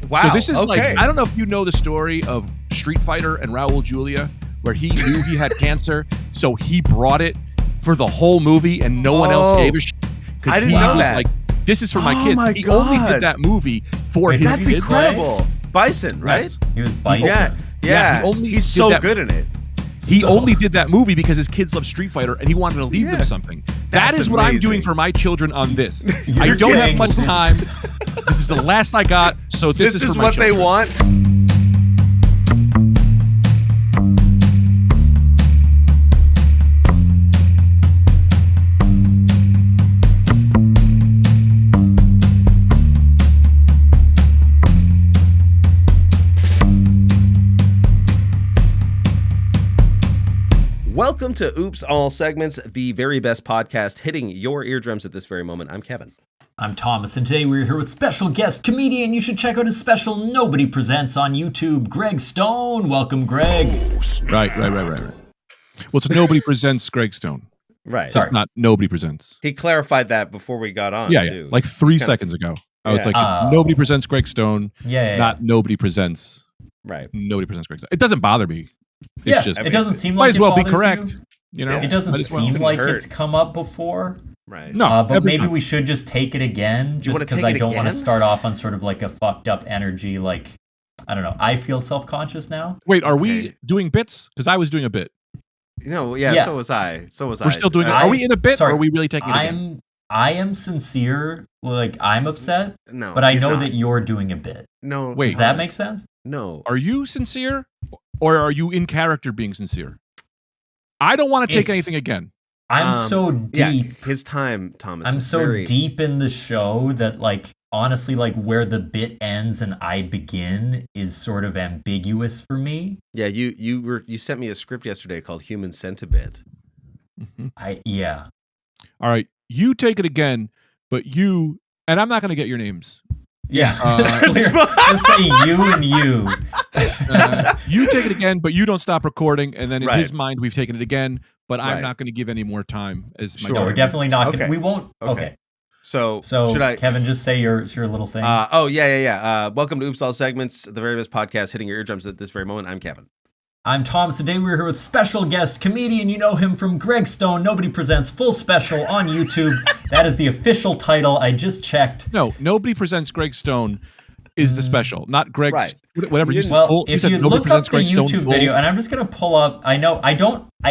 Wow. So this is like, I don't know if you know the story of Street Fighter and Raul Julia, where he knew he had cancer, so he brought it for the whole movie and no one else gave a shit. I didn't know that. Like, this is for my kids. My he God. only did that movie for his That's kids. incredible. Bison, right? Yes. He was Bison. Yeah. He's so good in it. He only did that movie because his kids love Street Fighter and he wanted to leave them something. That is what I'm doing for my children on this. I don't have much time. This is the last I got, so this is for my what children. they want. Welcome to Oops All Segments, the very best podcast hitting your eardrums at this very moment. I'm Kevin. I'm Thomas, and today we're here with special guest comedian. You should check out his special Nobody Presents on YouTube, Greg Stone. Welcome, Greg. Right. Well, it's Nobody Presents Greg Stone. Right. It's not Nobody Presents. He clarified that before we got on, too. Like 3 seconds ago. I was like, Nobody Presents Greg Stone, not Nobody Presents. Right. Nobody Presents Greg Stone. It doesn't bother me. It's just, it doesn't seem might like as well it be bothers correct. You know, it doesn't seem like it's come up before. Right. No, but maybe we should just take it again, just because I don't want to start off on sort of like a fucked up energy. Like, I don't know. I feel self-conscious now. Wait, are we doing bits? Because I was doing a bit. You know, so was I. We're still doing it. Are we in a bit, or are we really taking it again? I am sincere. Like, I'm upset. No, but I know that you're doing a bit. No. Wait. Does that make sense? No. Are you sincere, or are you in character being sincere? I don't want to take anything again. I'm so deep. His time, Thomas. I'm so deep in the show that, like, honestly, like, where the bit ends and I begin is sort of ambiguous for me. Yeah, you sent me a script yesterday called Human Centibit. Mm-hmm. All right, you take it again, but you, and I'm not going to get your names. Yeah, just say you and you. You take it again, but you don't stop recording, and then in his mind, we've taken it again, but I'm not going to give any more time. No, we're definitely not going to. We won't. Okay. So should I, Kevin, just say your little thing? Welcome to Oops All Segments, the very best podcast hitting your eardrums at this very moment. I'm Kevin. I'm Thomas. Today we're here with special guest comedian. You know him from Greg Stone. Nobody Presents Full Special on YouTube. That is the official title. I just checked. No, Nobody Presents Greg Stone is the special, not Greg's. Whatever you said. Well, if you look up the YouTube video, and I'm just going to pull up. I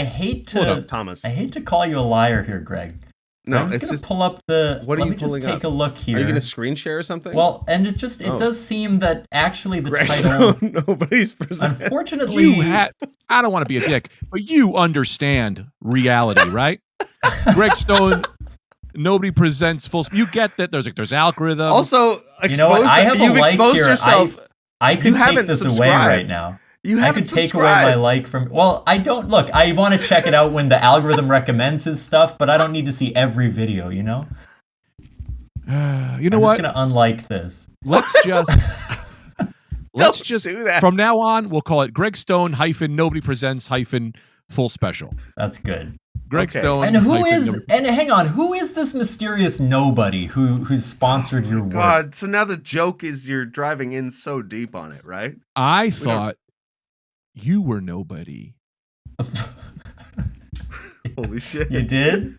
hate to, Thomas. I hate to call you a liar here, Greg. No, I'm just going to pull up the. What are you let me pulling just take up? a look here. Are you going to screen share or something? Well, and it does seem that actually the Greg title. Stone, Nobody's Presents. Unfortunately, I don't want to be a dick, but you understand reality, right? Greg Stone. Nobody Presents Full. You get that there's algorithm. Also, you know what? I have you've a like exposed here. yourself. I could take this away right now. I could take away my like from. Well, I don't look. I want to check it out when the algorithm recommends his stuff, but I don't need to see every video. You know. You know what? I'm just gonna unlike this. Let's just do that. From now on, we'll call it Greg Stone - Nobody Presents - Full Special. That's good. Greg Stone. And hang on, who is this mysterious nobody who's sponsored your work? God, so now the joke is you're driving in so deep on it, right? I thought you were nobody. Holy shit. You did?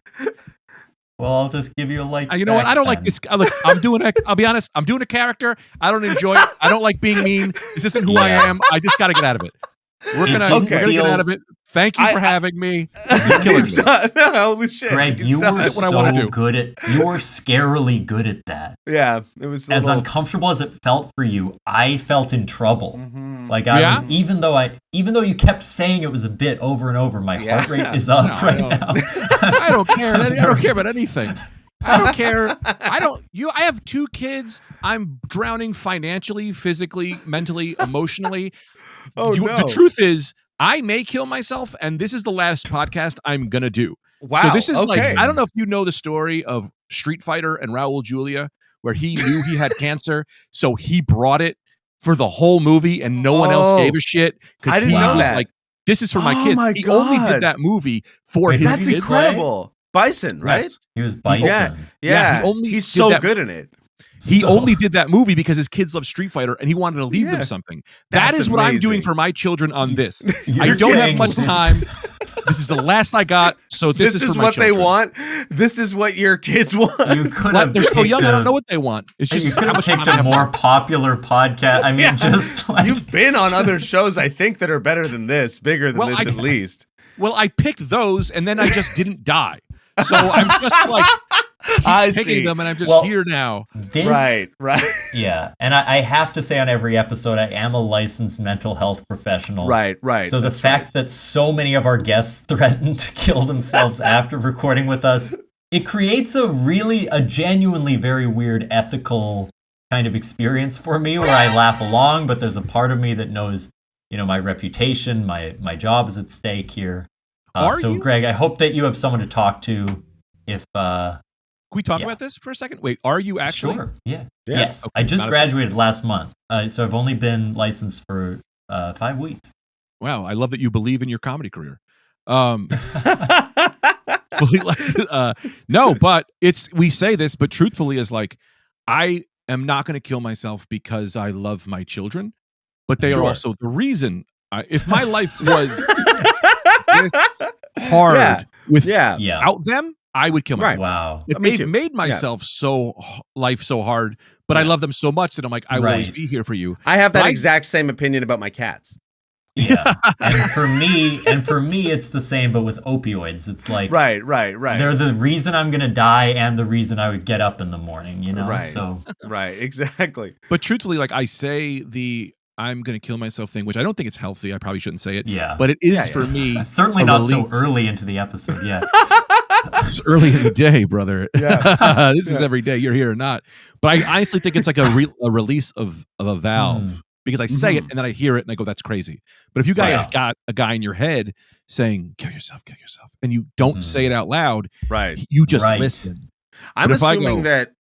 Well, I'll just give you a like. You know what? I don't like this. Look, I'll be honest. I'm doing a character. I don't enjoy it. I don't like being mean. This isn't who I am. I just got to get out of it. We're gonna get out of it. Thank you for having me. This is killing me. Holy shit. Greg, you were so good at. You were scarily good at that. Yeah, it was as uncomfortable as it felt for you. I felt in trouble. Mm-hmm. Like I was, even though you kept saying it was a bit over and over. My heart rate is up now. I don't care. I don't care about anything. I don't care. I have 2 kids. I'm drowning financially, physically, mentally, emotionally. The truth is, I may kill myself, and this is the last podcast I'm gonna do. Wow. So this is like, I don't know if you know the story of Street Fighter and Raul Julia, where he knew he had cancer, so he brought it for the whole movie, and no one else gave a shit because he was like, "This is for my kids." He only did that movie for his kids. That's incredible. Bison, right? Yes. He was Bison. Yeah. He's so good in it. He only did that movie because his kids love Street Fighter and he wanted to leave them something. That is what I'm doing for my children on this. I don't have much time. This is the last I got, so this is for my what children. They want. This is what your kids want. You could have. They're so young. I don't know what they want. It's just you could have picked a more popular podcast. I mean, just like you've been on other shows, I think, that are better than this, bigger than this at least. Well, I picked those, and then I just didn't die. So I'm just like picking them, and I'm just here now. Right. Yeah, and I have to say on every episode, I am a licensed mental health professional. Right. So the fact that so many of our guests threatened to kill themselves after recording with us, it creates a genuinely very weird ethical kind of experience for me where I laugh along, but there's a part of me that knows, my reputation, my job is at stake here. So, Greg, I hope that you have someone to talk to if... Can we talk about this for a second? Wait, are you actually? Sure, yeah. Yes, okay, I just graduated last month, so I've only been licensed for 5 weeks. Wow, I love that you believe in your comedy career. Fully licensed. No, but we say this, but truthfully is like, I am not going to kill myself because I love my children, but they are also the reason. If my life was hard without them, I would kill myself. Wow. If they've made myself life so hard, but I love them so much that I'm like, I will always be here for you. I have that exact same opinion about my cats. Yeah. and for me, it's the same, but with opioids. It's like right. They're the reason I'm gonna die and the reason I would get up in the morning, Right. So right, exactly. But truthfully, like I say I'm going to kill myself thing, which I don't think it's healthy. I probably shouldn't say it. Yeah. But it is for me. Certainly not so early into the episode. Yeah. It's early in the day, brother. Yeah. This is every day, you're here or not. But I honestly think it's like a release of a valve because I say it and then I hear it and I go, that's crazy. But if you got a guy in your head saying, kill yourself, and you don't say it out loud, you just listen. I'm assuming that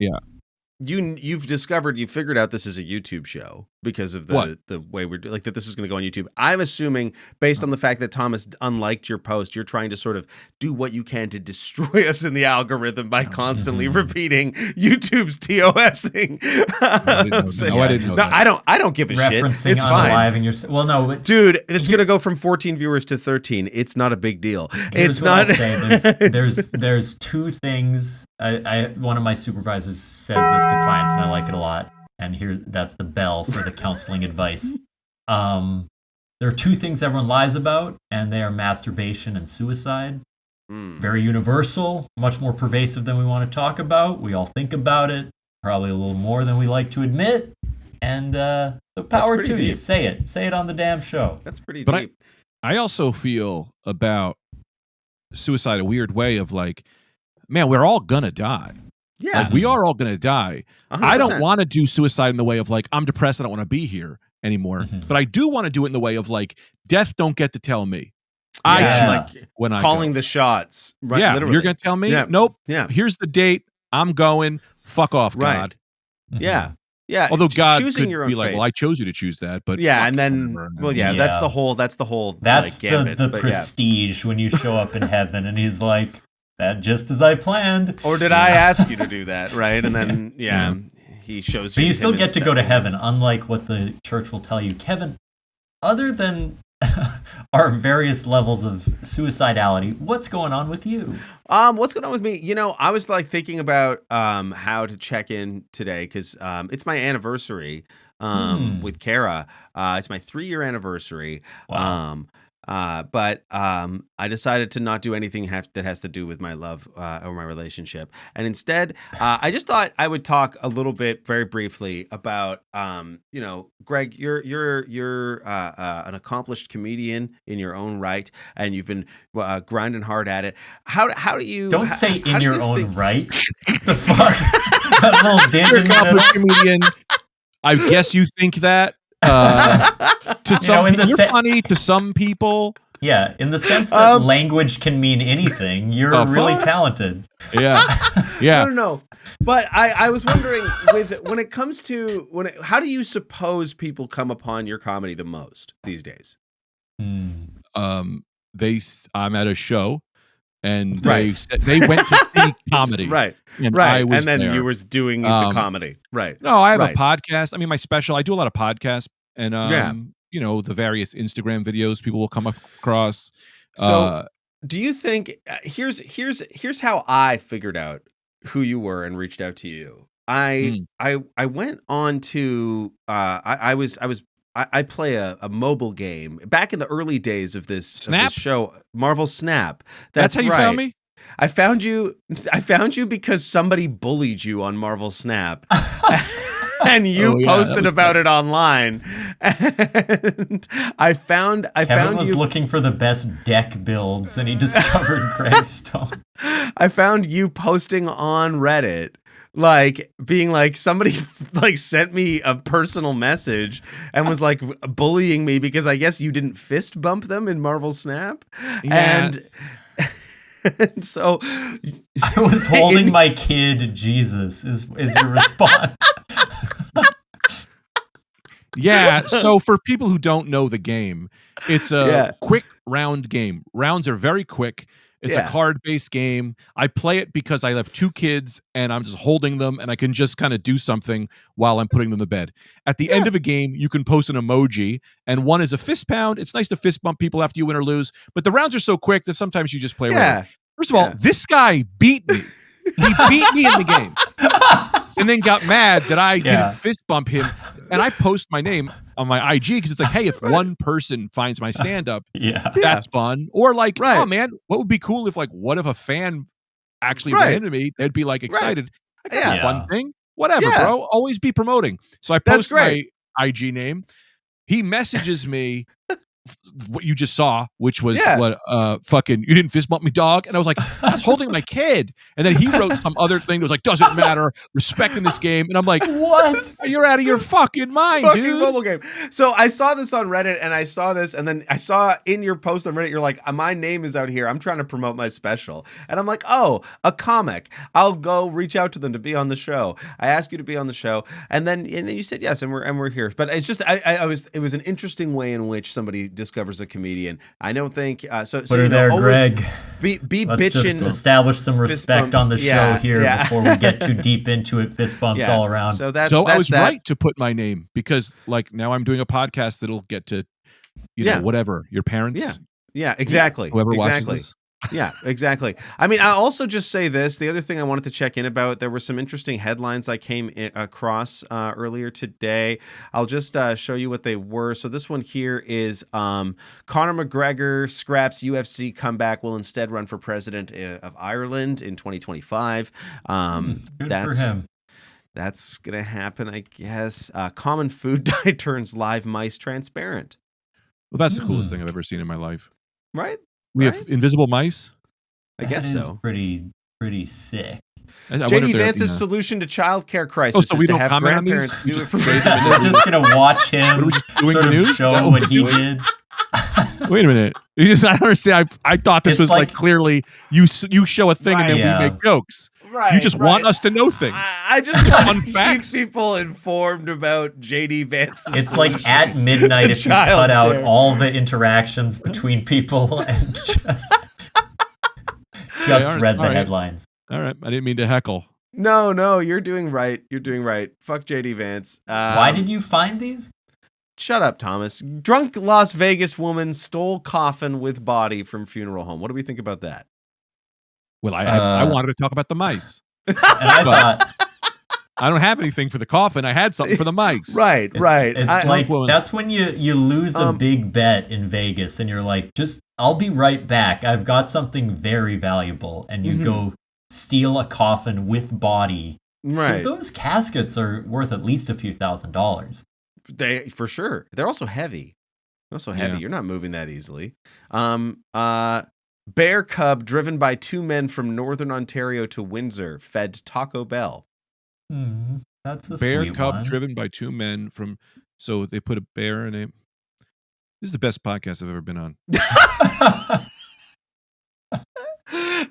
you've figured out this is a YouTube show because of the way we're like that this is going to go on YouTube. I'm assuming based on the fact that Thomas unliked your post, you're trying to sort of do what you can to destroy us in the algorithm by constantly repeating YouTube's TOSing. I didn't know that. I don't give a shit. It's fine. Well, no, dude, it's going to go from 14 viewers to 13. It's not a big deal. It's not. There's two things. One of my supervisors says this to clients, and I like it a lot. And that's the bell for the counseling advice. There are two things everyone lies about, and they are masturbation and suicide. Very universal, much more pervasive than we want to talk about. We all think about it, probably a little more than we like to admit. And the power to you. Say it on the damn show. That's pretty deep. I also feel about suicide a weird way of like, man, we're all gonna die. Yeah, like, we are all gonna die. 100%. I don't want to do suicide in the way of like, I'm depressed, I don't want to be here anymore. But I do want to do it in the way of like, death don't get to tell me. I choose when I calling go. the shots. Right, yeah, literally. You're gonna tell me? Yeah. Nope. Yeah. Here's the date. I'm going. Fuck off, God. Yeah. Yeah. Although God choosing could your own be like, fate. well, I chose you to choose that, but and then that's the whole That's like, gambit, the prestige when you show up in heaven and he's like, that just as I planned. Or did I ask you to do that, right? And then he shows you. But you still get to go to heaven, unlike what the church will tell you. Kevin, other than our various levels of suicidality, what's going on with you? What's going on with me? I was like thinking about how to check in today because it's my anniversary with Kara. It's my 3-year anniversary. Wow. But I decided to not do anything that has to do with my love or my relationship, and instead, I just thought I would talk a little bit, very briefly, about Greg, you're an accomplished comedian in your own right, and you've been grinding hard at it. How do you don't say in your own right? The fuck, that little dent accomplished comedian. I guess you think that. To some people, you're funny to some people. Yeah, in the sense that language can mean anything, you're really talented. Yeah. No. But I was wondering, when it comes to how do you suppose people come upon your comedy the most these days? I'm at a show, and Right. they went to see comedy. Right. And Right. I was And then there. you was doing the comedy. Right. No, I have Right. a podcast. I mean, my special. I do a lot of podcasts, and Yeah. you know, the various Instagram videos people will come across. So do you think here's how I figured out who you were and reached out to you. I went on to I play a mobile game back in the early days of this show, Marvel Snap. That's how you found me? I found you because somebody bullied you on Marvel Snap. And you posted about it online. And Kevin was looking for the best deck builds and he discovered Greystone. I found you posting on Reddit, like being like somebody like sent me a personal message and was like bullying me because I guess you didn't fist bump them in Marvel Snap. Yeah. And so I was holding my kid, Jesus, is your response. Yeah, so for people who don't know the game, it's a quick round game. Rounds are very quick. It's a card-based game. I play it because I have 2 kids and I'm just holding them and I can just kind of do something while I'm putting them to bed. At the end of a game, you can post an emoji, and one is a fist pound. It's nice to fist bump people after you win or lose, but the rounds are so quick that sometimes you just play around. First of all, this guy beat me. He beat me in the game. And then got mad that I didn't fist bump him. And I post my name on my IG because it's like, hey, if one person finds my stand-up, that's fun. Or like, oh man, what would be cool if like, what if a fan actually ran into me? They'd be like excited. That's a fun thing. Whatever, bro. Always be promoting. So I post my IG name. He messages me what you just saw, which was fucking, you didn't fist bump me, dog. And I was like, I was holding my kid. And then he wrote some other thing that was like, doesn't matter, respect in this game. And I'm like, what? You're out of your fucking mind, dude. Mobile game. So I saw this on Reddit and I saw this, and then I saw in your post on Reddit, you're like, my name is out here. I'm trying to promote my special. And I'm like, oh, a comic. I'll go reach out to them to be on the show. I asked you to be on the show. And then you said yes, and we're here. But it's just, it was an interesting way in which somebody discovers a comedian. I don't think so. Put her there, Greg. Be Let's bitching. just establish some respect on the show here before we get too deep into it. Fist bumps all around. So I was right to put my name because like now I'm doing a podcast that'll get to whatever your parents. Yeah, exactly. Whoever watches this. Yeah, exactly. I mean, I also just say this. The other thing I wanted to check in about, there were some interesting headlines I came across earlier today. I'll just show you what they were. So this one here is Conor McGregor scraps UFC comeback, will instead run for president of Ireland in 2025. Good for him. That's going to happen, I guess. Common food dye turns live mice transparent. Well, that's the coolest thing I've ever seen in my life. Right? We have invisible mice? I guess that is so. pretty sick. JD Vance's solution to childcare crisis is to have grandparents do it for free. We're just gonna watch him sort of show what he did. Wait a minute. I don't understand. I thought this was like clearly you show a thing and then we make jokes. Right, you just want us to know things. I just want to keep people informed about JD Vance's It's like at midnight if you cut out all the interactions between people and just read the headlines. All right. I didn't mean to heckle. No, you're doing right. You're doing right. Fuck JD Vance. Why did you find these? Shut up, Thomas. Drunk Las Vegas woman stole coffin with body from funeral home. What do we think about that? Well, I wanted to talk about the mice. And I thought, I don't have anything for the coffin. I had something for the mice. Right. It's like, that's when you lose a big bet in Vegas and you're like, I'll be right back. I've got something very valuable. And you go steal a coffin with body. Right. Because those caskets are worth at least a few $1,000s. They, for sure. They're also heavy. Yeah. You're not moving that easily. Bear cub driven by 2 men from northern Ontario to Windsor fed Taco Bell. That's a bear sweet cub one. driven by 2 men from. So they put a bear in a. This is the best podcast I've ever been on.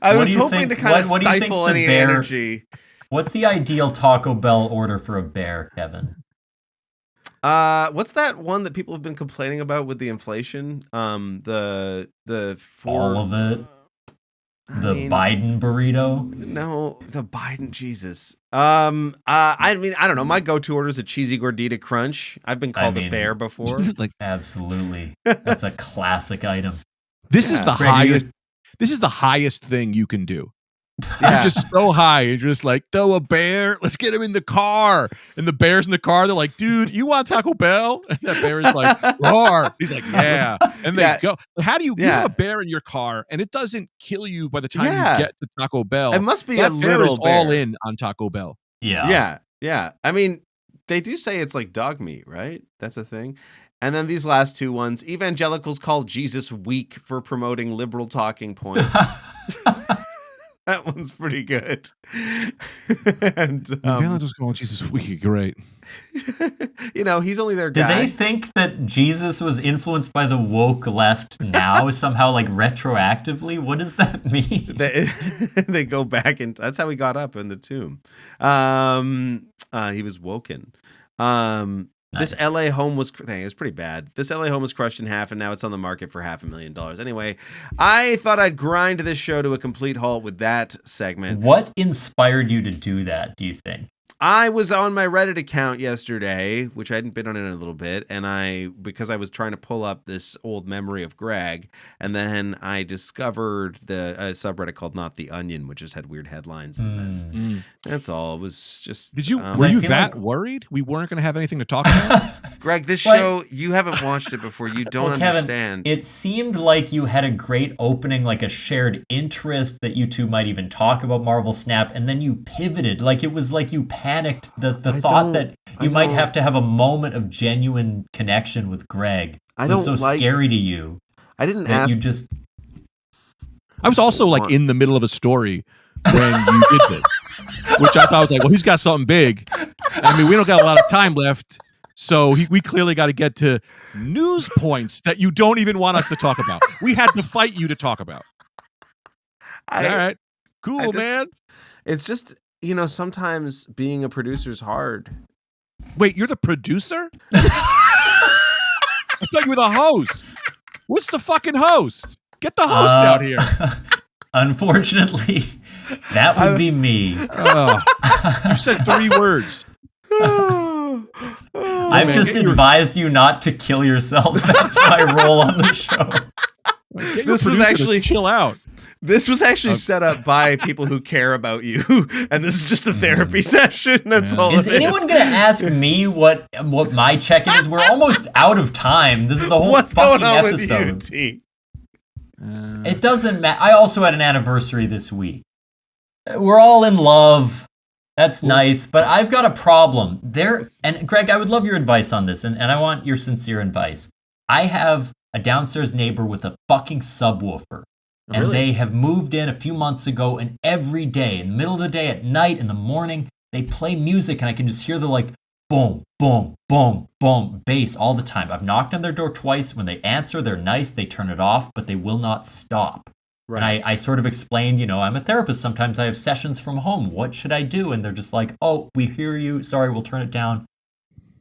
I was hoping to kind of stifle any energy. What's the ideal Taco Bell order for a bear, Kevin? What's that one that people have been complaining about with the inflation? All of it. The Biden burrito? No, the Biden Jesus. I mean, I don't know. My go-to order is a cheesy gordita crunch. I've been called a bear before. Like, absolutely. That's a classic item. This is the highest. This is the highest thing you can do. Yeah. You're just so high. You're just like, throw a bear. Let's get him in the car. And the bear's in the car. They're like, dude, you want Taco Bell? And that bear is like, roar. He's like, yeah. And they go. How do you have a bear in your car and it doesn't kill you by the time you get to Taco Bell? It must be that a bear little is all in on Taco Bell. Yeah. Yeah. I mean, they do say it's like dog meat, right? That's a thing. And then these last two ones, evangelicals call Jesus weak for promoting liberal talking points. That one's pretty good. And evangelicals call Jesus weak. Great. He's only their guy. Do they think that Jesus was influenced by the woke left now somehow, like retroactively? What does that mean? They go back and that's how he got up in the tomb. He was woken. Nice. This LA home was pretty bad. This LA home was crushed in half, and now it's on the market for $500,000. Anyway, I thought I'd grind this show to a complete halt with that segment. What inspired you to do that, do you think? I was on my Reddit account yesterday, which I hadn't been on in a little bit, and because I was trying to pull up this old memory of Greg, and then I discovered the subreddit called Not the Onion, which just had weird headlines. And that's all. It was just. Were you that worried we weren't going to have anything to talk about? Greg, this show, you haven't watched it before. You don't understand. Kevin, it seemed like you had a great opening, like a shared interest that you two might even talk about Marvel Snap, and then you pivoted. Like it was like you panicked the thought that you might have to have a moment of genuine connection with Greg. It was so scary to you. I didn't ask. You just. I was also like in the middle of a story when you did this, which I thought was like, well, he's got something big. I mean, we don't got a lot of time left, so we clearly got to get to news points that you don't even want us to talk about. We had to fight you to talk about. All right, cool, man. It's just. Sometimes being a producer is hard. Wait, you're the producer? I thought you were the host. What's the fucking host? Get the host out here. Unfortunately, that would be me. You said 3 words. I've just advised you not to kill yourself. That's my role on the show. This was actually chill out. This was actually set up by people who care about you, and this is just a therapy session. That's all. Is anyone going to ask me what my check-in is? We're almost out of time. This is the whole fucking episode. With you, T? It doesn't matter. I also had an anniversary this week. We're all in love. That's nice, but I've got a problem. And Greg, I would love your advice on this, and I want your sincere advice. I have a downstairs neighbor with a fucking subwoofer. And they have moved in a few months ago, and every day, in the middle of the day, at night, in the morning, they play music, and I can just hear the like, boom, boom, boom, boom, bass all the time. I've knocked on their door twice. When they answer, they're nice. They turn it off, but they will not stop. Right. And I sort of explained, I'm a therapist. Sometimes I have sessions from home. What should I do? And they're just like, oh, we hear you. Sorry, we'll turn it down.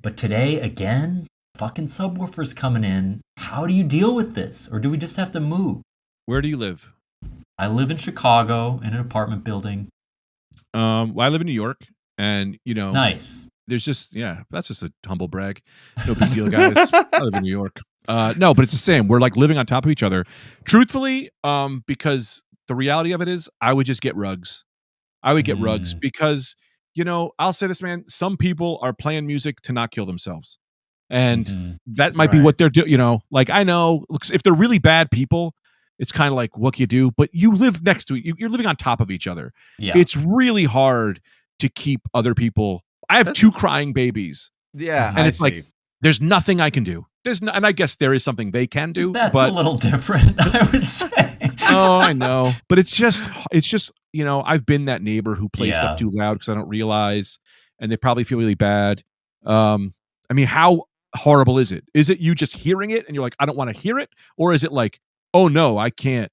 But today, again, fucking subwoofer's coming in. How do you deal with this? Or do we just have to move? Where do you live? I live in Chicago in an apartment building. Well, I live in New York, and nice. There's just that's just a humble brag. No big deal, guys. I live in New York. No, but it's the same. We're like living on top of each other. Truthfully, because the reality of it is, I would just get rugs. I would get rugs because I'll say this, man. Some people are playing music to not kill themselves, and that might be what they're doing. Like I know, if they're really bad people. It's kind of like, what can you do? But you live next to it. You're living on top of each other. Yeah. It's really hard to keep other people. I have 2 crying babies. Yeah. And it's like, there's nothing I can do. And I guess there is something they can do. That's a little different, I would say. Oh, I know. But it's just, I've been that neighbor who plays stuff too loud because I don't realize, and they probably feel really bad. I mean, how horrible is it? Is it you just hearing it and you're like, I don't want to hear it? Or is it like, oh no, I can't.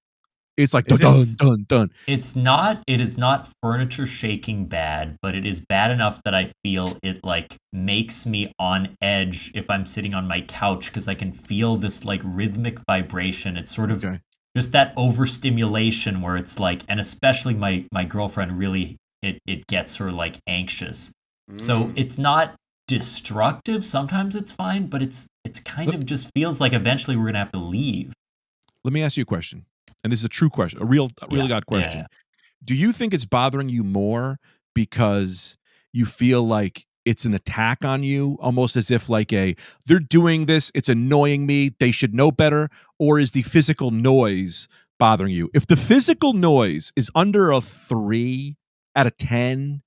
It's like dun, dun, dun. It is not furniture shaking bad, but it is bad enough that I feel it like makes me on edge if I'm sitting on my couch because I can feel this like rhythmic vibration. It's sort of just that overstimulation where it's like, and especially my girlfriend really, it gets her like anxious. So it's not destructive. Sometimes it's fine, but it's kind of just feels like eventually we're gonna have to leave. Let me ask you a question, and this is a true question, a real God question. Yeah. Do you think it's bothering you more because you feel like it's an attack on you, almost as if like they're doing this, it's annoying me, they should know better, or is the physical noise bothering you? If the physical noise is under a 3 out of 10,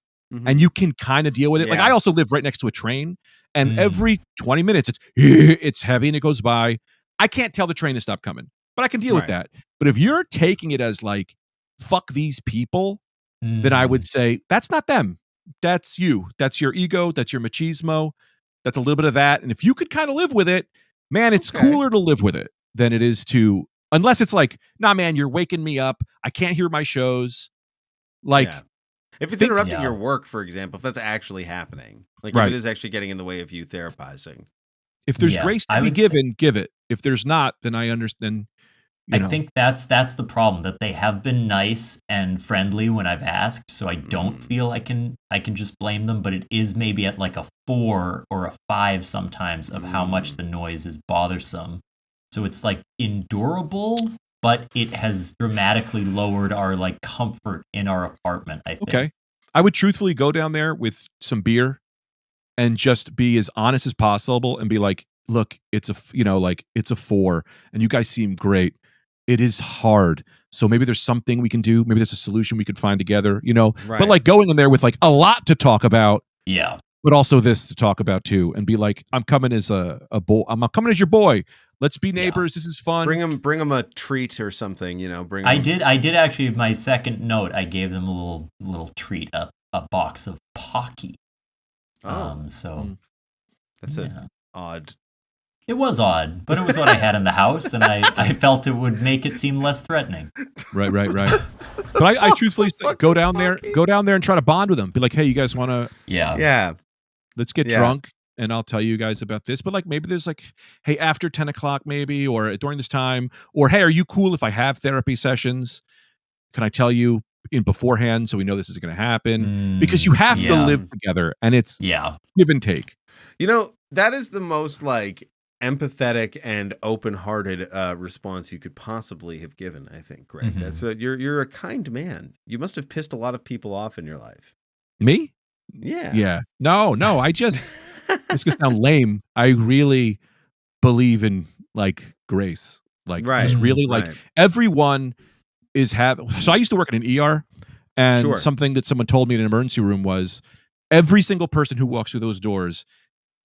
and you can kind of deal with it. Like I also live right next to a train, and every 20 minutes it's heavy and it goes by. I can't tell the train to stop coming, but I can deal with that. But if you're taking it as like, fuck these people, then I would say that's not them. That's you. That's your ego. That's your machismo. That's a little bit of that. And if you could kind of live with it, man, it's cooler to live with it than it is to, unless it's like, nah, man, you're waking me up. I can't hear my shows. Like, if it's interrupting your work, for example, if that's actually happening, like if it is actually getting in the way of you therapizing. If there's grace to be given, give it. If there's not, then I understand. I think that's the problem, that they have been nice and friendly when I've asked, so I don't feel I can just blame them, but it is maybe at like a 4 or a 5 sometimes of how much the noise is bothersome. So it's like endurable, but it has dramatically lowered our like comfort in our apartment, I think. Okay. I would truthfully go down there with some beer and just be as honest as possible and be like, look, it's a 4 and you guys seem great. It is hard. So maybe there's something we can do. Maybe there's a solution we could find together, but like going in there with like a lot to talk about. Yeah. But also this to talk about too, and be like, I'm coming as a boy. I'm coming as your boy. Let's be neighbors. This is fun. Bring them a treat or something, bring I did actually, my second note, I gave them a little treat, a box of Pocky. That's an odd. It was odd, but it was what I had in the house, and I felt it would make it seem less threatening. Right. But I truthfully go down there and try to bond with them. Be like, hey, you guys want to? Yeah. Let's get drunk, and I'll tell you guys about this. But like, maybe there's like, hey, after 10 o'clock, maybe, or during this time, or hey, are you cool if I have therapy sessions? Can I tell you in beforehand so we know this is going to happen? Because you have to live together, and it's give and take. That is the most like empathetic and open-hearted response you could possibly have given, I think, Greg. That's you're a kind man. You must have pissed a lot of people off in your life. Me? Yeah. No. I just this could sound lame. I really believe in like grace. Like just really like everyone is so I used to work in an ER, and something that someone told me in an emergency room was every single person who walks through those doors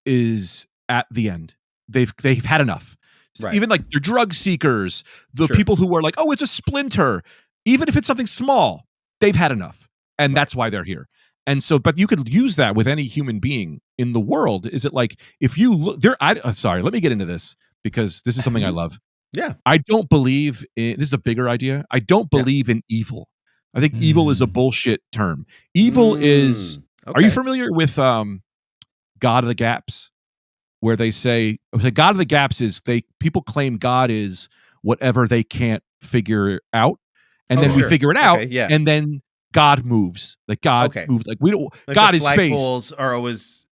is at the end. They've had enough. Even like they're drug seekers, the people who are like, oh, it's a splinter. Even if it's something small, they've had enough. And that's why they're here. And so, but you could use that with any human being in the world. Is it like, if you look there, sorry, let me get into this because this is something I love. Yeah. I don't believe this is a bigger idea. I don't believe in evil. I think evil is a bullshit term. Evil is, are you familiar with God of the Gaps? Where they say God of the Gaps is people claim God is whatever they can't figure out, and then we figure it out, and then God moves. Like God moves. Like we don't. Like God is space. Flagpoles are always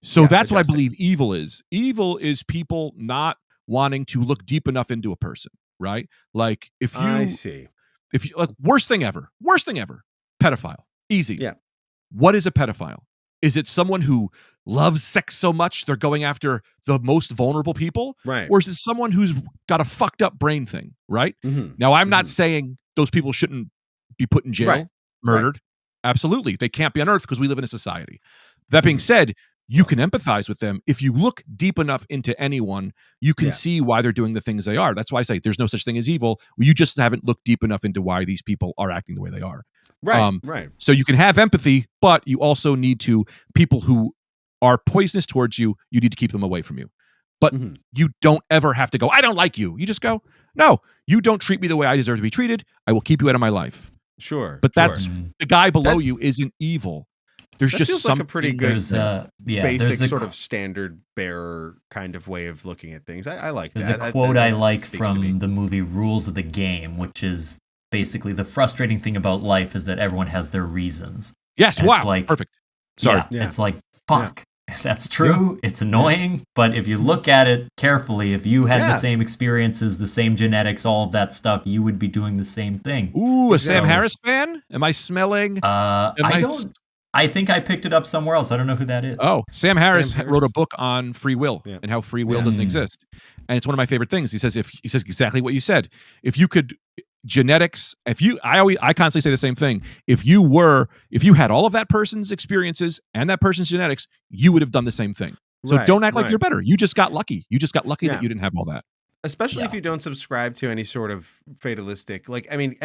So that's what I believe evil is. Evil is people not wanting to look deep enough into a person, right? Like if you like worst thing ever, pedophile, easy. Yeah. What is a pedophile? Is it someone who loves sex so much they're going after the most vulnerable people? Right. Or is it someone who's got a fucked up brain thing? Right. Now, I'm not saying those people shouldn't be put in jail, murdered. Absolutely. They can't be on earth because we live in a society. That being said, you can empathize with them. If you look deep enough into anyone, you can see why they're doing the things they are. That's why I say there's no such thing as evil. You just haven't looked deep enough into why these people are acting the way they are. Right. So you can have empathy, but you also need to, people who are poisonous towards you, you need to keep them away from you. But you don't ever have to go, I don't like you. You just go, no, you don't treat me the way I deserve to be treated. I will keep you out of my life. Sure. But that's the guy below you isn't evil. There's That just feels something like a pretty good basic there's sort of standard bearer kind of way of looking at things. I like There's that. a quote I like speaks to me. from the movie Rules of the Game, which is basically the frustrating thing about life is that everyone has their reasons. Yes, And wow, it's like, perfect. Sorry. Yeah, it's like, fuck. That's true. It's annoying. But if you look at it carefully, if you had the same experiences, the same genetics, all of that stuff, you would be doing the same thing. Ooh, a Sam Harris fan? Am I smelling? I think I picked it up somewhere else. I don't know who that is. Oh, Sam Harris wrote a book on free will and how free will doesn't exist. And it's one of my favorite things. He says exactly what you said. If you could genetics, I constantly say the same thing. If you had all of that person's experiences and that person's genetics, you would have done the same thing. So don't act like you're better. You just got lucky. You just got lucky that you didn't have all that. Especially if you don't subscribe to any sort of fatalistic, like, I mean,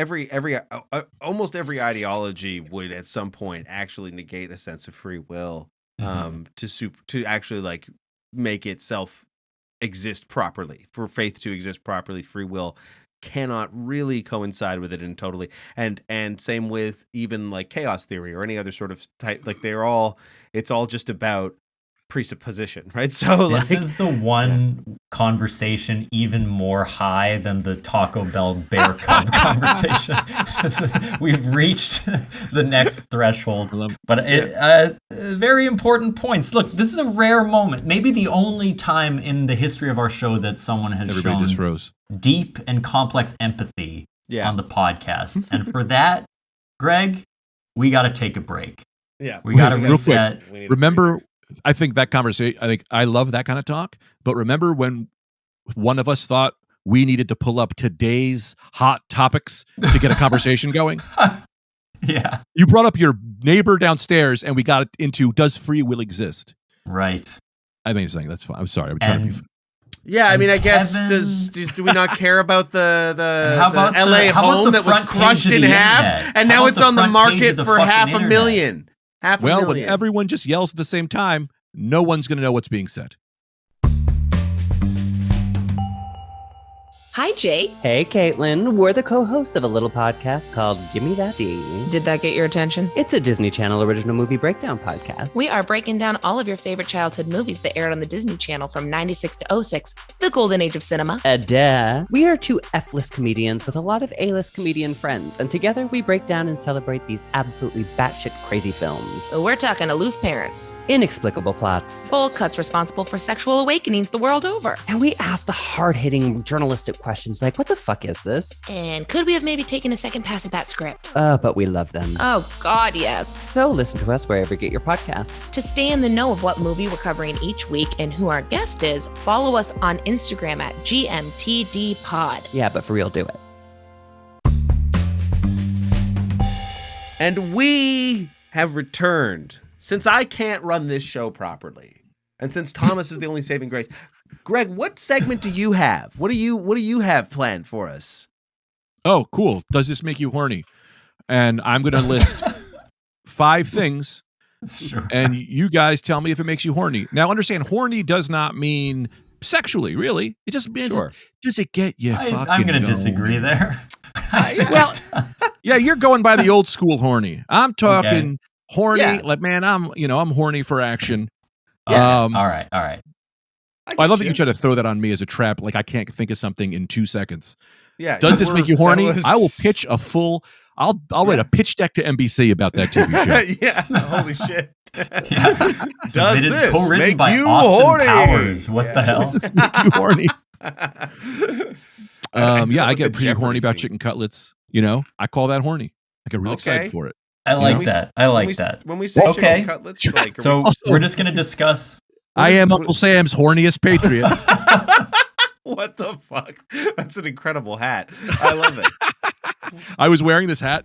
almost every ideology would at some point actually negate a sense of free will, to actually like make itself exist properly. For faith to exist properly, free will cannot really coincide with it in totally. And same with even like chaos theory or any other sort of type. Like it's all just about presupposition, right? So this is the one conversation even more high than the Taco Bell Bear Cub conversation. We've reached the next threshold, but very important points. Look, this is a rare moment, maybe the only time in the history of our show that someone has shown just froze. Deep and complex empathy on the podcast. And for that, Greg, we got to take a break. Yeah, we got to reset. Remember, I think that conversation, I love that kind of talk, but remember when one of us thought we needed to pull up today's hot topics to get a conversation going? Yeah. You brought up your neighbor downstairs and we got into, does free will exist? Right. I think it's saying that's fine. I'm sorry. I'm trying to be... Yeah, I mean, I guess do we not care about the LA home that was crushed in half, and now it's on the market for $500,000? Well, when everyone just yells at the same time, no one's going to know what's being said. Hi, Jake. Hey, Caitlin. We're the co-hosts of a little podcast called Gimme That D. Did that get your attention? It's a Disney Channel original movie breakdown podcast. We are breaking down all of your favorite childhood movies that aired on the Disney Channel from 96 to 06, the golden age of cinema. Duh. We are two F-list comedians with a lot of A-list comedian friends, and together we break down and celebrate these absolutely batshit crazy films. So we're talking aloof parents, inexplicable plots, bold cuts responsible for sexual awakenings the world over. And we ask the hard-hitting journalistic questions like, what the fuck is this? And could we have maybe taken a second pass at that script? But we love them. Oh, God, yes. So listen to us wherever you get your podcasts. To stay in the know of what movie we're covering each week and who our guest is, follow us on Instagram at GMTDpod. Yeah, but for real, do it. And we have returned. Since I can't run this show properly, and since Thomas is the only saving grace, Greg, what segment do you have? What do you have planned for us? Oh, cool. Does this make you horny? And I'm going to list 5 things, and you guys tell me if it makes you horny. Now, understand, horny does not mean sexually, really. It just means, does it get you fucking I'm going to disagree there. Well, yeah, you're going by the old school horny. I'm talking horny, like, man, I'm horny for action. Yeah. All right. I love that you try to throw that on me as a trap. Like I can't think of something in 2 seconds. Yeah. Does this make you horny? I will pitch a full. I'll write a pitch deck to NBC about that TV show. Yeah. Holy shit. Does this co-written by you Austin horny? Powers? What the hell? Does this make you horny? I get pretty horny about chicken cutlets. I call that horny. I get really excited for it. I like that. When we say chicken cutlets, so we're just gonna discuss. I am Uncle Sam's horniest patriot. What the fuck? That's an incredible hat. I love it. I was wearing this hat.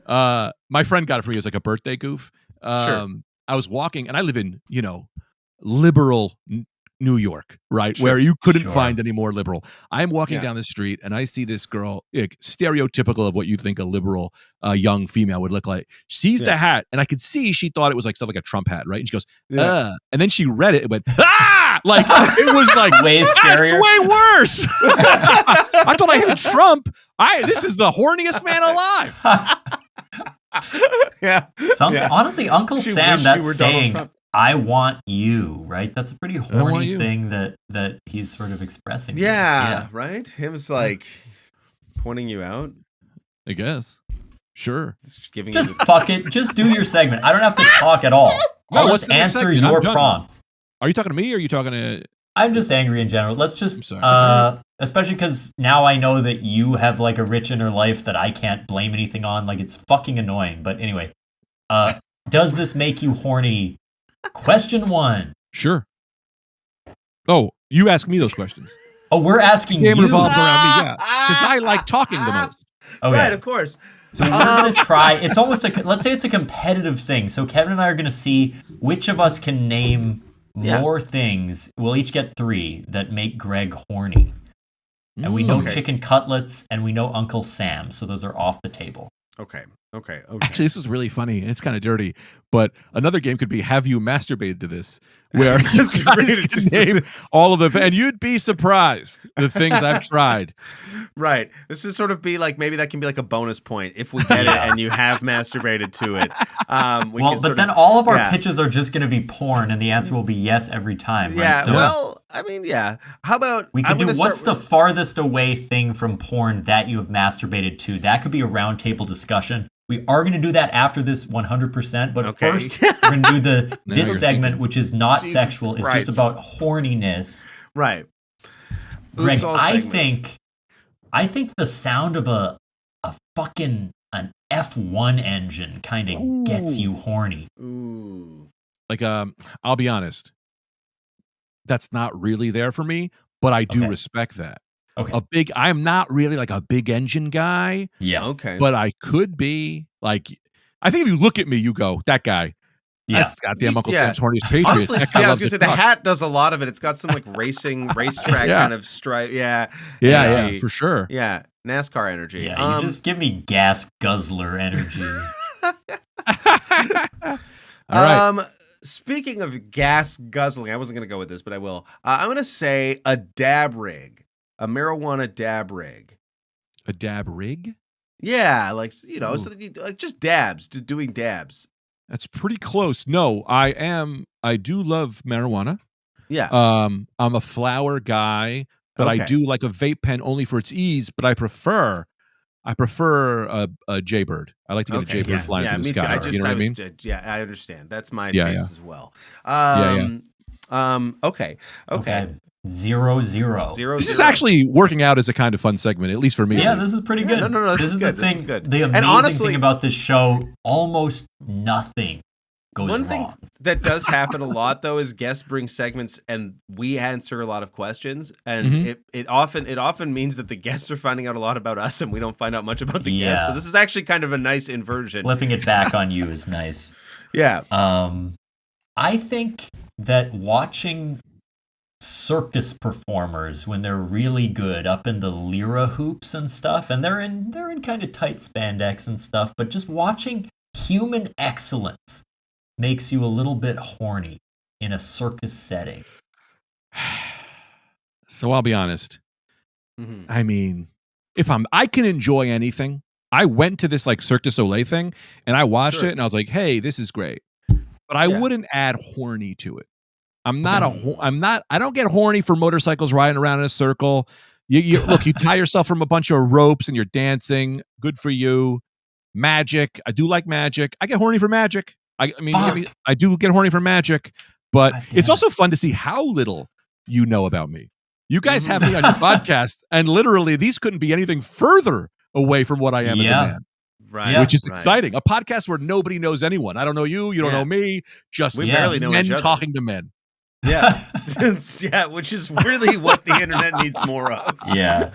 My friend got it for me as like a birthday goof. I was walking, and I live in, liberal New York, right? Where you couldn't find any more liberal. I'm walking down the street and I see this girl, stereotypical of what you think a liberal young female would look like. She sees the hat, and I could see she thought it was like stuff like a Trump hat, right? And she goes, and then she read it and went, ah! Like it was like way scarier. It's way worse. I thought I hated Trump. This is the horniest man alive. Yeah. Yeah. Honestly, Uncle She Sam, wished that's you were Donald saying, Trump. I want you, right? That's a pretty want horny you. thing that he's sort of expressing. here. Yeah, right? Him's like pointing you out. I guess. Sure. It's giving Just you the fuck it. Just do your segment. I don't have to talk at all. No, I'll what's just the next answer segment? I'm your done. prompts. Are you talking to me or are you talking to... I'm just angry in general. Let's I'm just, sorry. especially because now I know that you have like a rich inner life that I can't blame anything on. Like, it's fucking annoying. But anyway, does this make you horny? Question 1. Sure. Oh, you ask me those questions. Oh, we're asking Game you. revolves around me, yeah. Because I like talking the most. Okay. Right, of course. So we're gonna try. It's almost like, let's say it's a competitive thing. So Kevin and I are gonna see which of us can name more things. We'll each get 3 that make Greg horny. And we know Okay. chicken cutlets and we know Uncle Sam. So those are off the table. Okay. Actually, this is really funny. It's kind of dirty. But another game could be Have You Masturbated to This? Where you Just guys read it, can just- name all of the... And you'd be surprised the things I've tried. Right. This is sort of be like, maybe that can be like a bonus point if we get it and you have masturbated to it. But then all of our pitches are just going to be porn, and the answer will be yes every time. Right? Yeah. So Well, I mean, yeah. How about we I'm could do gonna what's start the farthest away thing from porn that you have masturbated to. That could be a roundtable discussion. We are going to do that after this 100%. But Okay. first, we're going to do Now you're this segment, which is not Jesus sexual. It's Christ. just about horniness. Right. Greg, Oops, all segments. I think the sound of a fucking an F1 engine kind of gets you horny. Ooh. Like, I'll be honest. That's not really there for me, but I do Okay. respect that. Okay. I'm not really like a big engine guy, Yeah. Okay. but I could be. Like, I think if you look at me, you go, that guy. Yeah. That's goddamn Uncle Yeah. Sam's horniest patriot. Honestly, That guy I was loves gonna to say the fuck. hat does a lot of it. It's got some like racetrack Yeah. kind of stripe. Yeah. Yeah, energy. for sure. Yeah. NASCAR energy. Yeah, you just give me gas guzzler energy. All right. Speaking of gas guzzling, I wasn't gonna go with this, but I will. I'm gonna say a dab rig, a marijuana dab rig. A dab rig? Yeah, like so Ooh. that you, like just dabs, doing dabs. That's pretty close. No, I do love marijuana. Yeah. I'm a flower guy, but I Okay. do like a vape pen only for its ease, but I prefer a Jaybird. I like to get a Jaybird yeah, flying yeah, through the me too. sky. You know what I mean? Yeah, I understand. That's my Yeah, taste yeah. as well. Yeah, Okay. 0-0. Zero. This is zero. actually working out as a kind of fun segment, at least for me. Yeah, at least. this is pretty Yeah, good. no, this is is good. the This thing. is good. The And amazing honestly- thing about this show, almost nothing goes One wrong. thing that does happen a lot though is guests bring segments and we answer a lot of questions, and Mhm. it often means that the guests are finding out a lot about us and we don't find out much about the guests. Yeah. So this is actually kind of a nice inversion. Flipping it back on you is nice. Yeah. I think that watching circus performers when they're really good up in the lyra hoops and stuff, and they're in kind of tight spandex and stuff, but just watching human excellence makes you a little bit horny in a circus setting. So I'll be honest. Mhm. I mean, I can enjoy anything. I went to this like Cirque du Soleil thing and I watched Sure. it and I was like, hey, this is great. But I Yeah. wouldn't add horny to it. I don't get horny for motorcycles riding around in a circle. You look, you tie yourself from a bunch of ropes and you're dancing. Good for you. Magic. I do like magic. I get horny for magic. I mean, I do get horny for magic, but God damn it's it. also fun to see how little you know about me. You guys have me on your podcast, and literally these couldn't be anything further away from what I am as a Yeah. man, Right. Yeah. which is right. exciting. A podcast where nobody knows anyone. I don't know you. You don't Yeah. know me. Just We barely know men each other. talking to men. Yeah. Yeah, which is really what the internet needs more of. Yeah.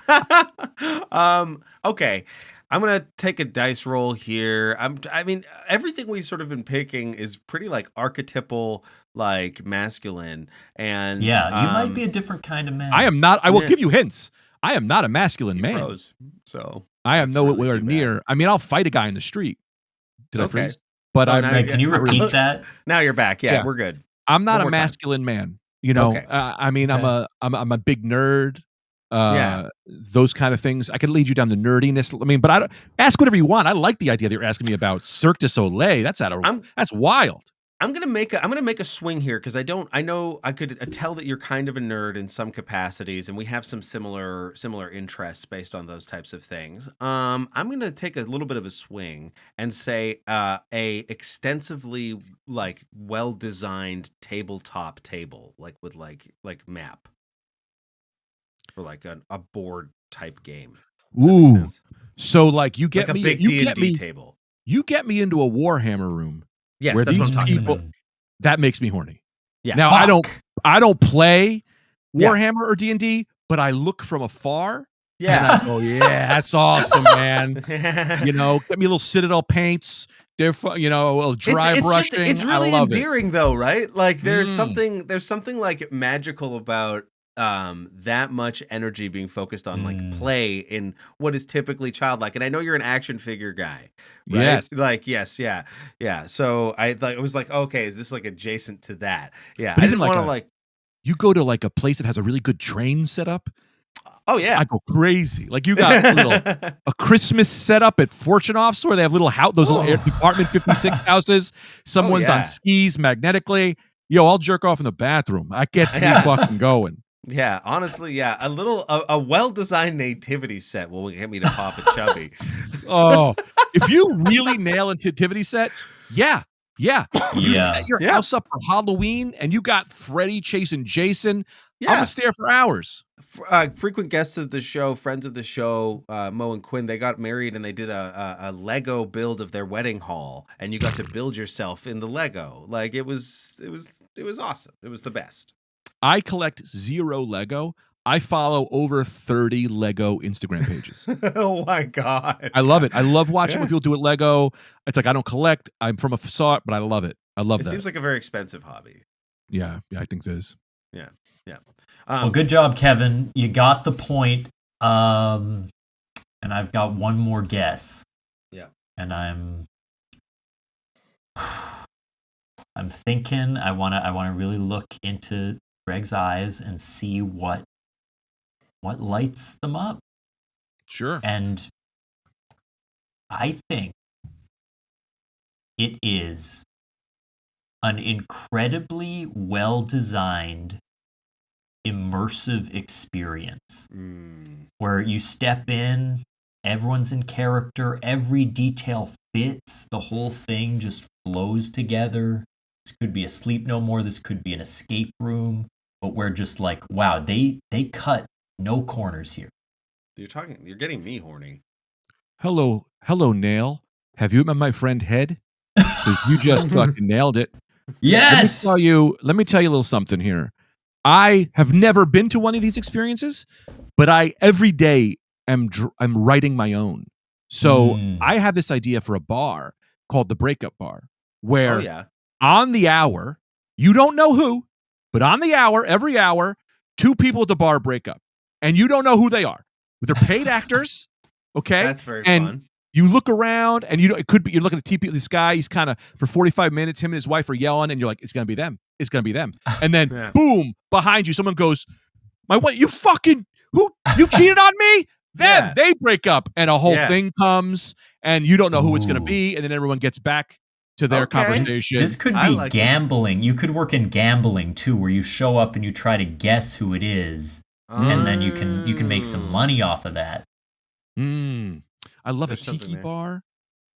Okay. I'm gonna take a dice roll here. I mean, everything we've sort of been picking is pretty like archetypal, like masculine, and Yeah, you might be a different kind of man. I am not. I will Yeah. give you hints. I am not a masculine you man. froze. So I am That's nowhere really too bad. near. I mean, I'll fight a guy in the street. Did I Okay. freeze? But Oh, I'm. now Greg, can you Not repeat really. that? now you're back. Yeah, Yeah. we're good. I'm not One a more time. masculine man. You know. Okay. I mean, Okay. I'm a big nerd. those kind of things. I could lead you down the nerdiness. I mean, but I don't ask whatever you want. I like the idea that you're asking me about Cirque du Soleil. That's wild. I'm gonna make a swing here because I know I could tell that you're kind of a nerd in some capacities, and we have some similar interests based on those types of things. I'm gonna take a little bit of a swing and say a extensively like well designed tabletop table, like with like map or like a board type game. Does that make sense? So like you get like me a big D&D table. You get me into a Warhammer room. Yes, where that's these what I'm talking people, about. that makes me horny. Yeah. Now I don't play Warhammer Yeah. or D&D, but I look from afar. Yeah. And I go, yeah, that's awesome, man. You know, get me a little Citadel paints. They're a little dry brushing. It's really I love endearing though, right? Like there's something like magical about that much energy being focused on like play in what is typically childlike. And I know you're an action figure guy, right? Yes. Like yes, yeah. So it was like, okay, is this like adjacent to that? Yeah. But I even didn't like want to like you go to like a place that has a really good train set up. Oh yeah. I go crazy. Like you got a Christmas setup at Fortunoff's where they have little those little Department 56 houses. Someone's on skis magnetically. Yo, I'll jerk off in the bathroom. That gets me fucking going. Yeah, honestly, yeah. A well-designed nativity set will get me to pop a chubby. Oh, if you really nail a nativity set, yeah. You set your house up for Halloween and you got Freddy chasing Jason. I'm gonna stare for hours. Frequent guests of the show, friends of the show, Mo and Quinn, they got married and they did a Lego build of their wedding hall, and you got to build yourself in the Lego. Like it was awesome. It was the best. I collect 0 Lego. I follow over 30 Lego Instagram pages. Oh my God. I love it. I love watching when people do it Lego. It's like I don't collect. I'm from a facade, but I love it. I love that. It seems like a very expensive hobby. Yeah, I think it is. Yeah. Well, good job, Kevin. You got the point. And I've got one more guess. Yeah. And I'm thinking I wanna really look into Greg's eyes and see what lights them up. Sure. And I think it is an incredibly well-designed immersive experience where you step in, everyone's in character, every detail fits, the whole thing just flows together. This could be a Sleep No More, this could be an escape room, but we're just like, wow, they cut no corners here. You're getting me horny. Hello, Nail. Have you met my friend Head? Because you just fucking nailed it. Yes. Let me tell you a little something here. I have never been to one of these experiences, but I every day am writing my own. So I have this idea for a bar called the Breakup Bar, where on the hour, you don't know who, but on the hour, every hour, 2 people at the bar break up, and you don't know who they are. They're paid actors, okay? That's very fun. You look around, and you're looking at this guy. He's kind of for 45 minutes. Him and his wife are yelling, and you're like, "It's gonna be them. It's gonna be them." And then, boom, behind you, someone goes, "My what? You fucking who? You cheated on me?" Then they break up, and a whole thing comes, and you don't know who it's gonna be, and then everyone gets back to their conversation. This could be gambling. You could work in gambling too, where you show up and you try to guess who it is, and then you can make some money off of that. I love a tiki bar.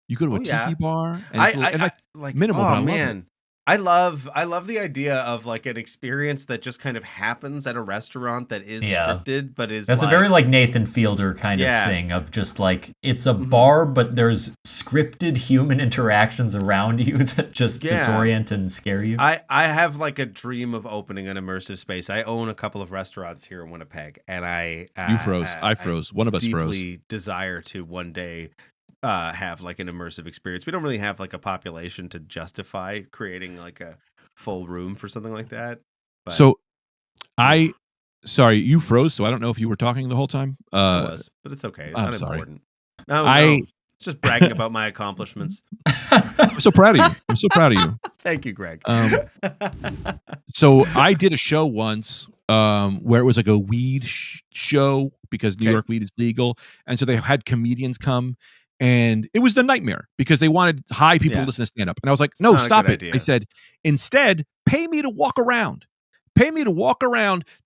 You go to a tiki bar, and minimal. Oh but I love man, it. I love the idea of like an experience that just kind of happens at a restaurant that is scripted, but is that's a very like Nathan Fielder kind of thing of just like it's a bar, but there's scripted human interactions around you that just disorient and scare you. I have like a dream of opening an immersive space. I own a couple of restaurants here in Winnipeg, and you froze. I froze. One of us froze. Deeply desire to one day have like an immersive experience. We don't really have like a population to justify creating like a full room for something like that. But, so sorry, you froze. So I don't know if you were talking the whole time. I was, but it's okay. It's not important. No, just bragging about my accomplishments. I'm so proud of you. Thank you, Greg. So I did a show once where it was like a weed show because New Okay. York weed is legal, and so they had comedians come, and it was the nightmare because they wanted high people Yeah. to listen to stand up, and I was like, no, not a stop good it. idea. I said, instead, pay me to walk around,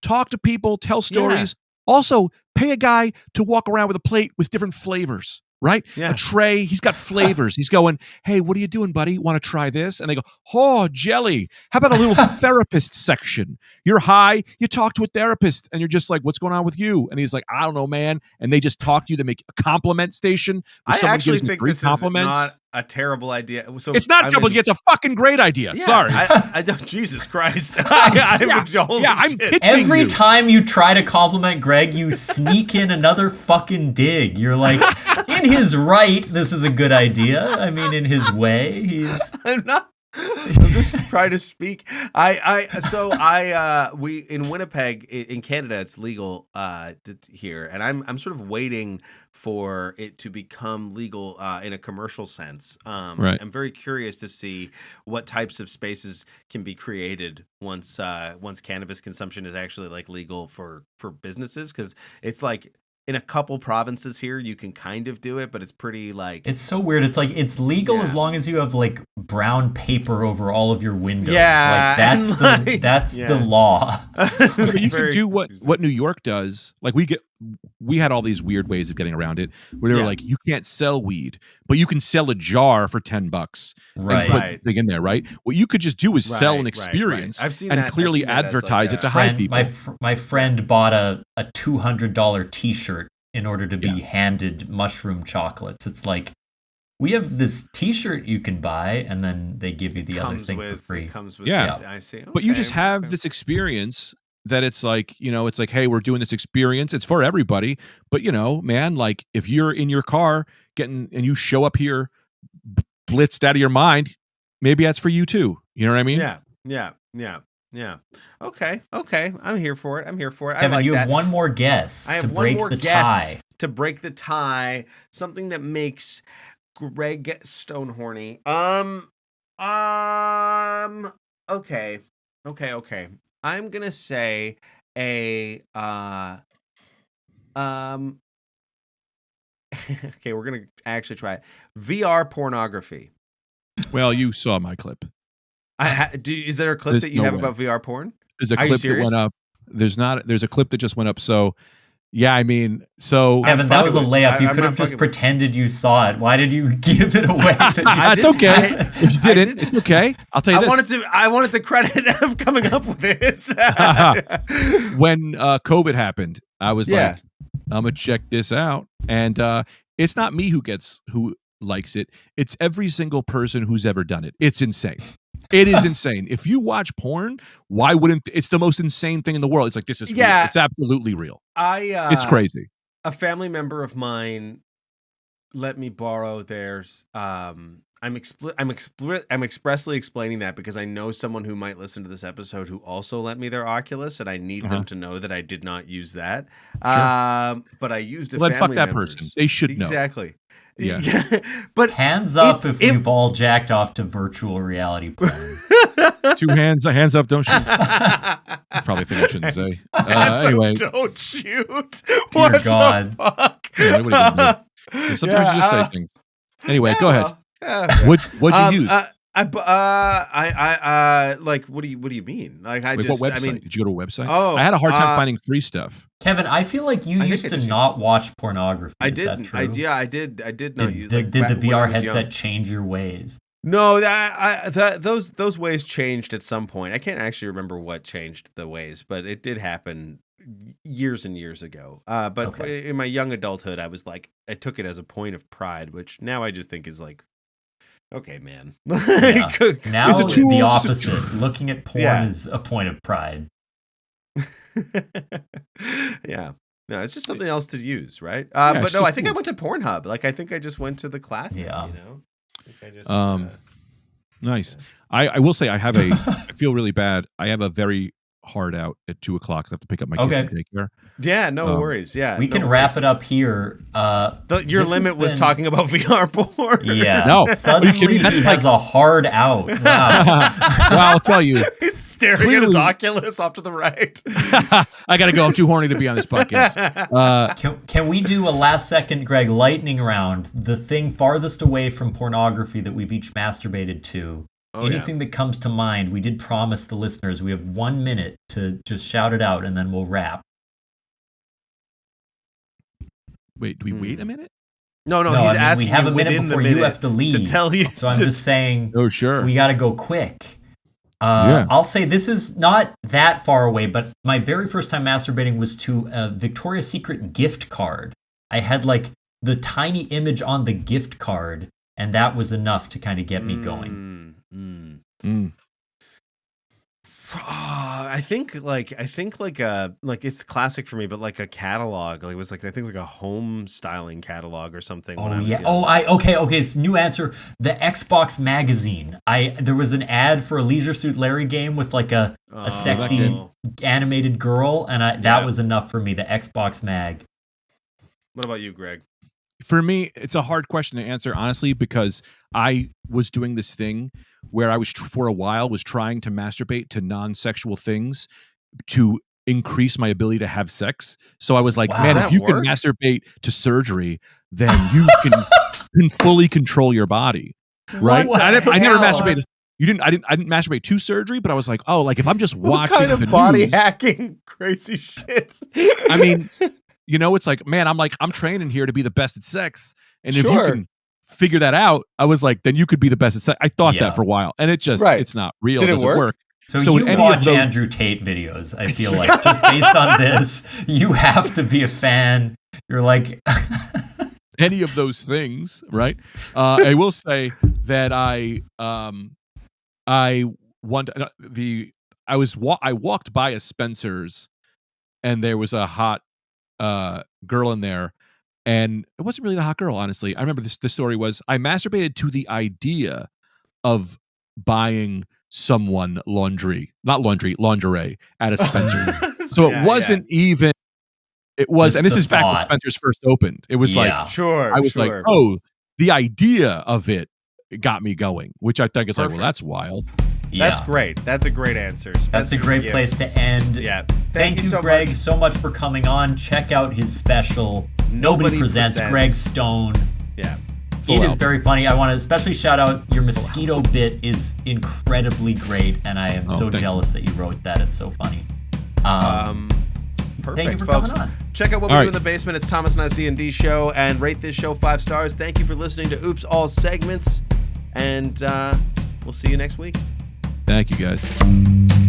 talk to people, tell stories. Also, pay a guy to walk around with a plate with different flavors. Right? Yeah. A tray. He's got flavors. He's going, hey, what are you doing, buddy? Want to try this? And they go, oh, jelly. How about a little therapist section? You're high. You talk to a therapist and you're just like, what's going on with you? And he's like, I don't know, man. And they just talk to you. They make a compliment station. I actually think this compliments. is not a terrible idea. So It's not terrible. It's a fucking great idea. Yeah, Sorry. I don't. Jesus Christ. I'm pitching Every you. time you try to compliment Greg, you sneak in another fucking dig. You're like, in his right, this is a good idea. I mean, in his way, he's. I'm not. I'm just trying to speak. We in Winnipeg in Canada, it's legal here, and I'm sort of waiting for it to become legal in a commercial sense. Right. I'm very curious to see what types of spaces can be created once cannabis consumption is actually like legal for businesses, because it's like. In a couple provinces here, you can kind of do it, but it's pretty like... It's so weird. It's like, it's legal as long as you have like brown paper over all of your windows. Yeah, Like, that's the law. But you can do what New York does. Like we had all these weird ways of getting around it, where they were like, you can't sell weed, but you can sell a jar for $10. Right. And put the thing in there, right? What you could just do is sell an experience I've seen and that, clearly I've seen that as advertise like it to high people. My friend bought a $200 T-shirt in order to be handed mushroom chocolates. It's like, we have this T-shirt you can buy, and then they give you the other thing for free. It comes with Yeah. this, I see. But you just Okay, have okay. this experience that it's like, it's like, hey, we're doing this experience. It's for everybody. But, man, like if you're in your car and you show up here blitzed out of your mind, maybe that's for you too. You know what I mean? Yeah. Okay. I'm here for it. Kevin, I like you that. have one more guess I have to one break more the guess tie. to break the tie. Something that makes Greg stone horny. Okay. I'm gonna say a okay, we're gonna actually try it. VR pornography. Well, you saw my clip. Is there a clip There's that you no have way. about VR porn? There's a Are you clip that serious? went up. There's a clip that just went up. So yeah, I mean, so Kevin, that was a layup. You I'm could not have just fucking- pretended you saw it. Why did you give it away? That's okay. If you didn't, it's okay. I'll tell you this. I wanted the credit of coming up with it. When COVID happened, I was Yeah. like, I'm gonna check this out, and it's not me who likes it. It's every single person who's ever done it. It's insane. It is insane. If you watch porn, why wouldn't? It's the most insane thing in the world. It's like, this is real. It's absolutely real. It's crazy. A family member of mine let me borrow theirs. I'm expressly explaining that because I know someone who might listen to this episode who also lent me their Oculus, and I need them to know that I did not use that. But I used a Well, then family fuck that member's. person. They should know. Exactly. Yeah. But Hands up if we've all jacked off to virtual reality porn. Two hands up, don't shoot. Probably think I shouldn't say. Hands up, Anyway, don't shoot. Dear What God. the fuck? Yeah, what are you gonna do? Sometimes you just say things. Anyway, go ahead. What'd you use? Like, what do you mean? Like, What website? Did you go to a website? Oh, I had a hard time finding free stuff. Kevin, I feel like you think used I to just not watch pornography. I Is didn't. that true? I did not use. Did Like, the when I VR was young. headset change your ways? No, those ways changed at some point. I can't actually remember what changed the ways, but it did happen years and years ago. But Okay. in my young adulthood, I was like, I took it as a point of pride, which now I just think is like, okay, man. Yeah. Now It's a tool, the it's just a opposite. Looking at porn Yeah. is a point of pride. Yeah. No, it's just something else to use, right? Yeah, But it's no, just I think I cool. went to Pornhub. Like, I think I just went to the classic. Yeah. You know. I think I just, Nice. I will say I feel really bad. I have a very hard out at 2:00. I have to pick up my Okay. kid from daycare. Yeah, no worries. Yeah, We no can worries. wrap it up here. Your this limit has was been- talking about VR porn. Yeah. No. Are you Suddenly kidding? he That's has a hard out. Wow. Well, I'll tell you, He's staring at his Clearly- Oculus off to the right. I gotta go. I'm too horny to be on this podcast. Can we do a last second, Greg, lightning round? The thing farthest away from pornography that we've each masturbated to. Anything that comes to mind. We did promise the listeners we have 1 minute to just shout it out, and then we'll wrap. Wait, do we wait a minute? No, No, he's I mean, asking we have you a minute within before the you minute have to leave. to tell you. So I'm just saying Oh, sure. we got to go quick. Yeah. I'll say this is not that far away, but my very first time masturbating was to a Victoria's Secret gift card. I had like the tiny image on the gift card, and that was enough to kind of get me going. I think it's classic for me, but like a catalog. Like it was like I think like a home styling catalog or something. when I Oh was yeah. young. Okay. So new answer. The Xbox magazine. There was an ad for a Leisure Suit Larry game with like a sexy cool. animated girl, and that was enough for me. The Xbox mag. What about you, Greg? For me, it's a hard question to answer, honestly, because I was doing this thing where I was for a while was trying to masturbate to non-sexual things to increase my ability to have sex. So I was like, Wow. man, Does if that you work? can masturbate to surgery, then you can fully control your body, right? What I never the hell? masturbated. I didn't masturbate to surgery, but I was like, oh, like if I'm just What watching kind of the body news, hacking crazy shit? I mean, it's like, man, I'm training here to be the best at sex. And if you Sure. can figure that out, I was like, then you could be the best at sex. I thought Yeah. that for a while. And it just, Right. it's not real. Did it doesn't work? So So you any of watch those- Andrew Tate videos, I feel like, just based on this, you have to be a fan. You're like, any of those things, right? I will say that I walked by a Spencer's, and there was a hot girl in there, and it wasn't really the hot girl, honestly. I remember the story was I masturbated to the idea of buying someone lingerie at a Spencer's. So Yeah, it wasn't even. It was, Just and this the is back when thought. Spencer's first opened. It was like Yeah. Sure. I was sure. like, oh, the idea of it got me going, which I think is like, Perfect. well, that's wild. yeah. That's great. That's a great answer. That's a Spencer's great gift. place to end. Yeah. Thank you, so Greg, much. so much for coming on. Check out his special, Nobody Presents Greg Stone. Yeah. Full It is album. very funny. I want to especially shout out your mosquito bit is incredibly great, and I am so thank you. jealous that you wrote that. It's so funny. Perfect, Thank you for folks. coming on. Check out what All we do right. in the basement. It's Thomas and I's D&D show, and rate this show 5 stars. Thank you for listening to Oops All Segments, and we'll see you next week. Thank you, guys.